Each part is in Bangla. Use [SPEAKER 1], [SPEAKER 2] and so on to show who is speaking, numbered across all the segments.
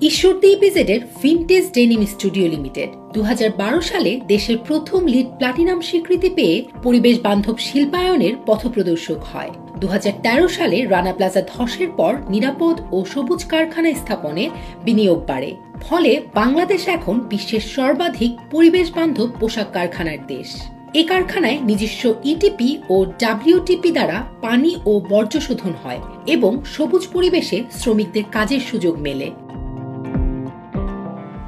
[SPEAKER 1] ঈশ্বরদী ইপিজেডের ভিনটেজ ডেনিম স্টুডিও লিমিটেড 2012 সালে দেশের প্রথম লিড প্লাটিনাম স্বীকৃতি পেয়ে পরিবেশ বান্ধব শিল্পায়নের পথপ্রদর্শক হয়। 2013 সালে রানা প্লাজা ধসের পর নিরাপদ ও সবুজ কারখানা স্থাপনে বিনিয়োগ বাড়ে। ফলে বাংলাদেশ এখন বিশ্বের সর্বাধিক পরিবেশ বান্ধব পোশাক কারখানার দেশ। এ কারখানায় নিজস্ব ইটিপি ও ডাব্লিউটিপি দ্বারা পানি ও বর্জ্য শোধন হয় এবং সবুজ পরিবেশে শ্রমিকদের কাজের সুযোগ মেলে।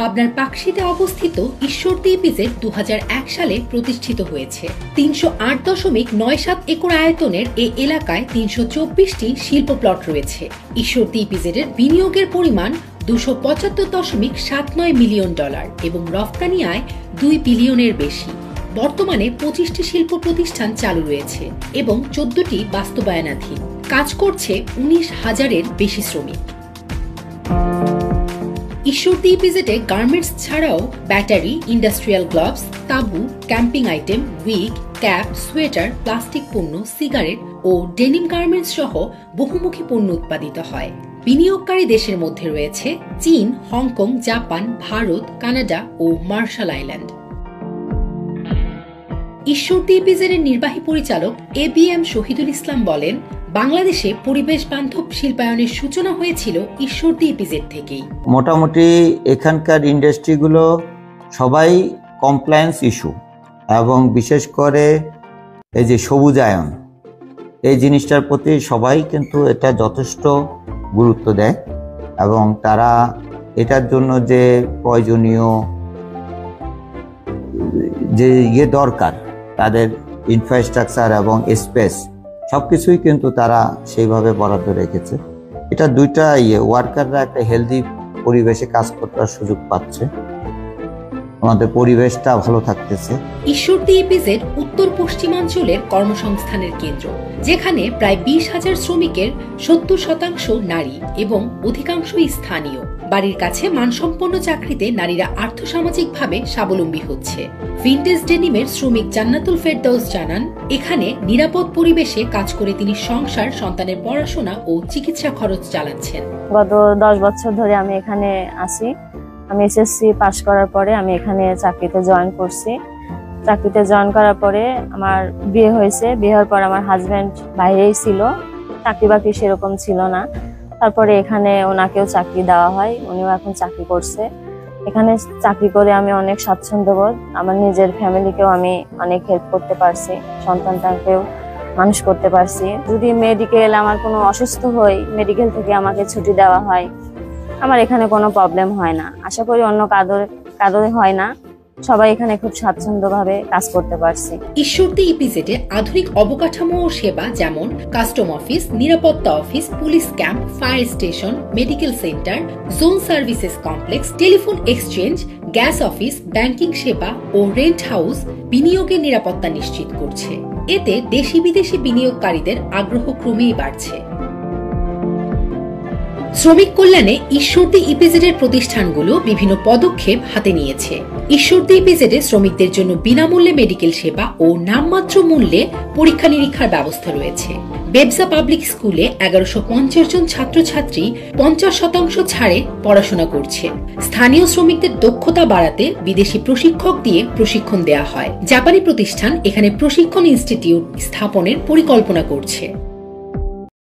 [SPEAKER 1] পাবনার পাকশীতে অবস্থিত ঈশ্বরদী ইপিজেড 2001 সালে প্রতিষ্ঠিত হয়েছে। 308.97 একর আয়তনের এ এলাকায় 324টি শিল্প প্লট রয়েছে। ঈশ্বরদী ইপিজেডের বিনিয়োগের পরিমাণ $275.79 মিলিয়ন এবং রফতানি আয় $2 বিলিয়নের বেশি। বর্তমানে 25টি শিল্প প্রতিষ্ঠান চালু রয়েছে এবং 14টি বাস্তবায়নাধীন। কাজ করছে 19,000-এর বেশি শ্রমিক। ঈশ্বরদী ইপিজেডে গার্মেন্টস ছাড়াও ব্যাটারি, ইন্ডাস্ট্রিয়াল গ্লাভস, তাঁবু, camping item, wig, cap, sweater, plastic পণ্য, সিগারেট ও ডেনিম গার্মেন্টস সহ বহুমুখী পণ্য উৎপাদিত হয়। বিনিয়োগকারী দেশের মধ্যে রয়েছে চীন, হংকং, জাপান, ভারত, কানাডা ও মার্শাল আইল্যান্ড। ঈশ্বরদী ইপিজেডের নির্বাহী পরিচালক ABM শহীদুল ইসলাম বলেন, বাংলাদেশে পরিবেশ বান্ধব শিল্পায়নের সূচনা হয়েছিল ঈশ্বরদী ইপিজেড থেকেই।
[SPEAKER 2] মোটামুটি এখানকার ইন্ডাস্ট্রিগুলো সবাই কমপ্লায়েন্স ইস্যু এবং বিশেষ করে এই যে সবুজায়ন এই জিনিসটার প্রতি সবাই কিন্তু এটা যথেষ্ট গুরুত্ব দেয় এবং তারা এটার জন্য যে প্রয়োজনীয় যে দরকার তাদের ইনফ্রাস্ট্রাকচার এবং স্পেস সবকিছুই কিন্তু তারা সেইভাবে বরাদ্দ রেখেছে। এটা দুইটা ওয়ার্কাররা একটা হেলদি পরিবেশে কাজ করার সুযোগ পাচ্ছে, আমাদের পরিবেশটা ভালো থাকতেছে।
[SPEAKER 1] ঈশ্বরদী ইপিজেড উত্তর পশ্চিমাঞ্চলের কর্মসংস্থানের কেন্দ্র, যেখানে প্রায় 20,000 শ্রমিকের 70% নারী এবং অধিকাংশই স্থানীয়। বাড়ির কাছে মানসম্পন্ন চাকরিতে নারীরা আর্থসামাজিকভাবে স্বাবলম্বী হচ্ছে। ভিনটেজ ডেনিমের শ্রমিক জান্নাতুল ফেরদৌস জানান, এখানে নিরাপদ পরিবেশে কাজ করে তিনি সংসার, সন্তানের পড়াশোনা ও চিকিৎসা খরচ চালাচ্ছেন।
[SPEAKER 3] গত 10 বছর ধরে আমি এখানে আছি। আমি SSC পাস করার পরে আমি এখানে চাকরিতে জয়েন করছি। চাকরিতে জয়েন করার পরে আমার বিয়ে হয়েছে। বিয়ে হওয়ার পর আমার হাজবেন্ড বাইরেই ছিল, চাকরি বাকরি সেরকম ছিল না। তারপরে এখানে ওনাকেও চাকরি দেওয়া হয়, উনিও এখন চাকরি করছে। এখানে চাকরি করে আমি অনেক স্বাচ্ছন্দ্যবোধ, আমার নিজের ফ্যামিলিকেও আমি অনেক হেল্প করতে পারছি, সন্তানটাকেও মানুষ করতে পারছি। যদি মেডিকেল আমার কোনো অসুস্থ হই, মেডিকেল থেকে আমাকে ছুটি দেওয়া হয়, আমার এখানে কোনো প্রবলেম হয় না। আশা করি অন্য কাদরে হয় না। সবাই এখানে খুব স্বাচ্ছন্দ্যভাবে কাজ করতে পারছি।
[SPEAKER 1] ঈশ্বরদী ইপিজেডে আধুনিক অবকাঠামো ও সেবা যেমন কাস্টম অফিস, নিরাপত্তা office, police camp, fire station, medical centre, zone services complex, telephone exchange, gas office, banking সেবা ও রেন্ট হাউস বিনিয়োগের নিরাপত্তা নিশ্চিত করছে। এতে দেশি বিদেশি বিনিয়োগকারীদের আগ্রহ ক্রমেই বাড়ছে। শ্রমিক কল্যাণে ঈশ্বরদী ইপিজেডের প্রতিষ্ঠানগুলো বিভিন্ন পদক্ষেপ হাতে নিয়েছে। ঈশ্বরদী ইপিজেডে শ্রমিকদের জন্য বিনামূল্যে মেডিকেল সেবা ও নামমাত্র মূল্যে পরীক্ষা নিরীক্ষার ব্যবস্থা রয়েছে। বেবসা পাবলিক স্কুলে 1150 জন ছাত্রছাত্রী 50% ছাড়ে পড়াশোনা করছে। স্থানীয় শ্রমিকদের দক্ষতা বাড়াতে বিদেশি প্রশিক্ষক দিয়ে প্রশিক্ষণ দেওয়া হয়। জাপানি প্রতিষ্ঠান এখানে প্রশিক্ষণ ইনস্টিটিউট স্থাপনের পরিকল্পনা করছে।